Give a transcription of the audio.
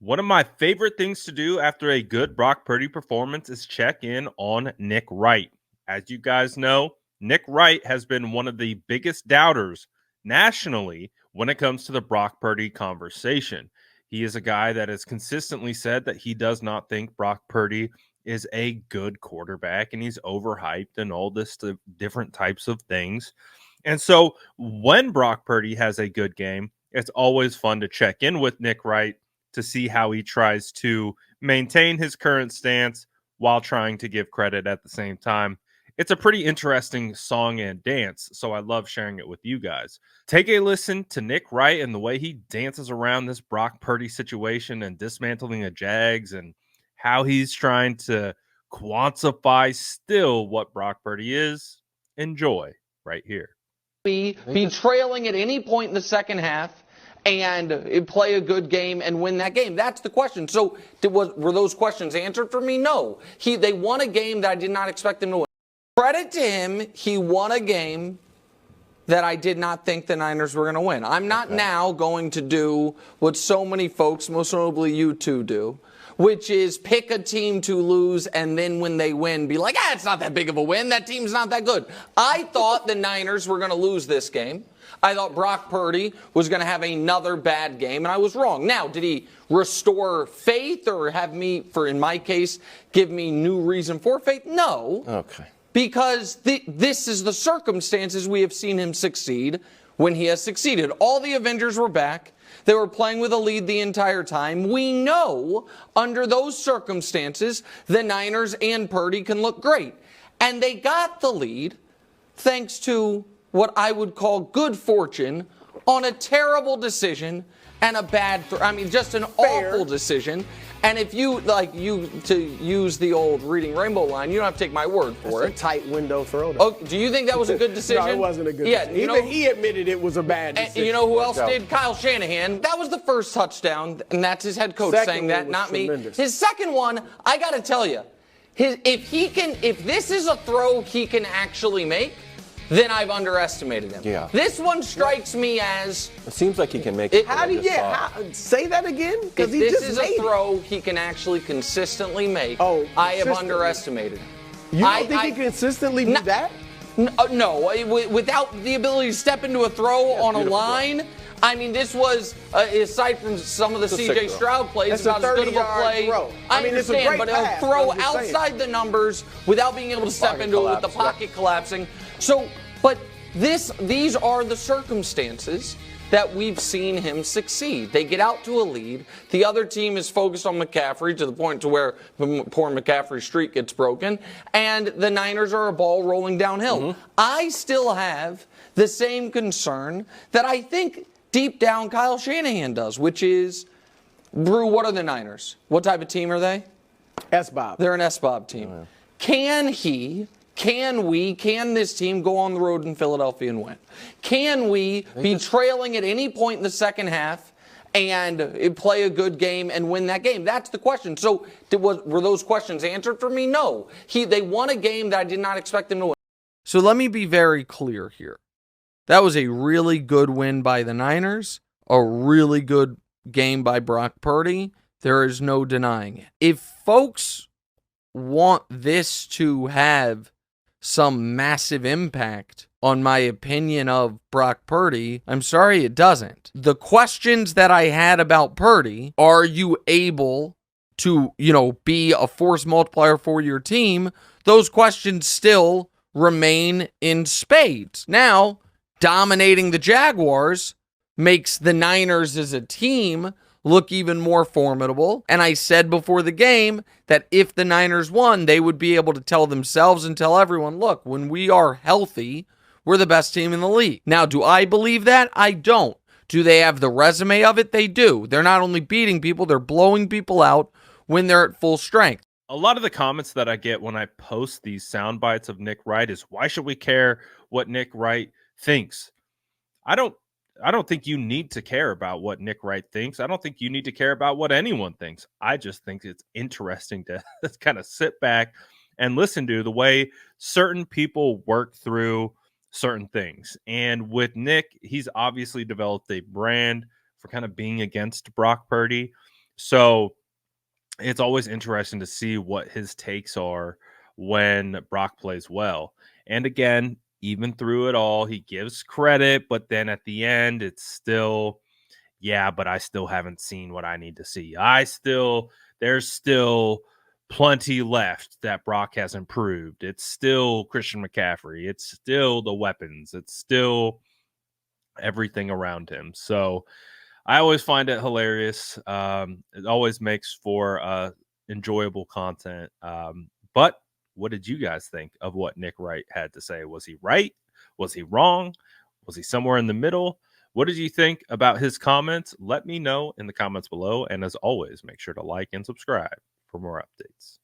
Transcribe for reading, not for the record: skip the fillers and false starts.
One of my favorite things to do after a good Brock Purdy performance is check in on Nick Wright. As you guys know, Nick Wright has been one of the biggest doubters nationally when it comes to the Brock Purdy conversation. He is a guy that has consistently said that he does not think Brock Purdy is a good quarterback and he's overhyped and all this different types of things. And so when Brock Purdy has a good game, it's always fun to check in with Nick Wright to see how he tries to maintain his current stance while trying to give credit at the same time. It's a pretty interesting song and dance, so I love sharing it with you guys. Take a listen to Nick Wright and the way he dances around this Brock Purdy situation and dismantling the Jags and how he's trying to quantify still what Brock Purdy is. Enjoy right here. Be trailing at any point in the second half and play a good game and win that game? That's the question. So were those questions answered for me? No. They won a game that I did not expect them to win. Credit to him, he won a game that I did not think the Niners were going to win. I'm not now going to do what so many folks, most notably you two, do, which is pick a team to lose and then when they win, be like, it's not that big of a win. That team's not that good. I thought the Niners were going to lose this game. I thought Brock Purdy was going to have another bad game, and I was wrong. Now, did he restore faith or have me, in my case, give me new reason for faith? No. Okay. Because this is the circumstances we have seen him succeed when he has succeeded. All the Avengers were back. They were playing with a lead the entire time. We know under those circumstances, the Niners and Purdy can look great. And they got the lead thanks to what I would call good fortune on a terrible decision and a bad, just an awful decision. And if you, to use the old Reading Rainbow line, you don't have to take my word for it. A tight window throw. Oh, do you think that was a good decision? No, it wasn't a good decision. Even he admitted it was a bad decision. And you know who else did? Kyle Shanahan. That was the first touchdown, and that's his head coach saying that, not tremendous. me. His second one, I got to tell you, if this is a throw he can actually make, then I've underestimated him. Yeah. This one strikes me as... It seems like he can make it. Say that again? If this is a throw he can actually consistently make, I have underestimated him. You don't think he consistently do that? No, without the ability to step into a throw on a line... this was, aside from some of the C.J. Stroud plays, it's about as good of a play. Throw. I understand, it's a great but pass, a throw outside the numbers without being able to step into it with the pocket collapsing. But these are the circumstances that we've seen him succeed. They get out to a lead. The other team is focused on McCaffrey to the point to where the poor McCaffrey streak gets broken, and the Niners are a ball rolling downhill. Mm-hmm. I still have the same concern that I think deep down Kyle Shanahan does, which is, Brew, what are the Niners? What type of team are they? S-Bob. They're an S-Bob team. Oh, yeah. Can this team go on the road in Philadelphia and win? Can we be trailing at any point in the second half and play a good game and win that game? That's the question. So were those questions answered for me? No. They won a game that I did not expect them to win. So let me be very clear here. That was a really good win by the Niners, a really good game by Brock Purdy. There is no denying it. If folks want this to have some massive impact on my opinion of Brock Purdy, I'm sorry, it doesn't. The questions that I had about Purdy, are you able to, be a force multiplier for your team? Those questions still remain in spades. Now, dominating the Jaguars makes the Niners as a team look even more formidable. And I said before the game that if the Niners won, they would be able to tell themselves and tell everyone, look, when we are healthy, we're the best team in the league. Now, do I believe that? I don't. Do they have the resume of it? They do. They're not only beating people, they're blowing people out when they're at full strength. A lot of the comments that I get when I post these sound bites of Nick Wright is, why should we care what Nick Wright thinks? I don't think you need to care about what Nick Wright thinks. I don't think you need to care about what anyone thinks. I just think it's interesting to kind of sit back and listen to the way certain people work through certain things. And with Nick, he's obviously developed a brand for kind of being against Brock Purdy. So it's always interesting to see what his takes are when Brock plays well. And again, even through it all, he gives credit, but then at the end, it's still, yeah, but I still haven't seen what I need to see. There's still plenty left that Brock has improved. It's still Christian McCaffrey. It's still the weapons. It's still everything around him. So I always find it hilarious. It always makes for enjoyable content. But what did you guys think of what Nick Wright had to say? Was he right? Was he wrong? Was he somewhere in the middle? What did you think about his comments? Let me know in the comments below. And as always, make sure to like and subscribe for more updates.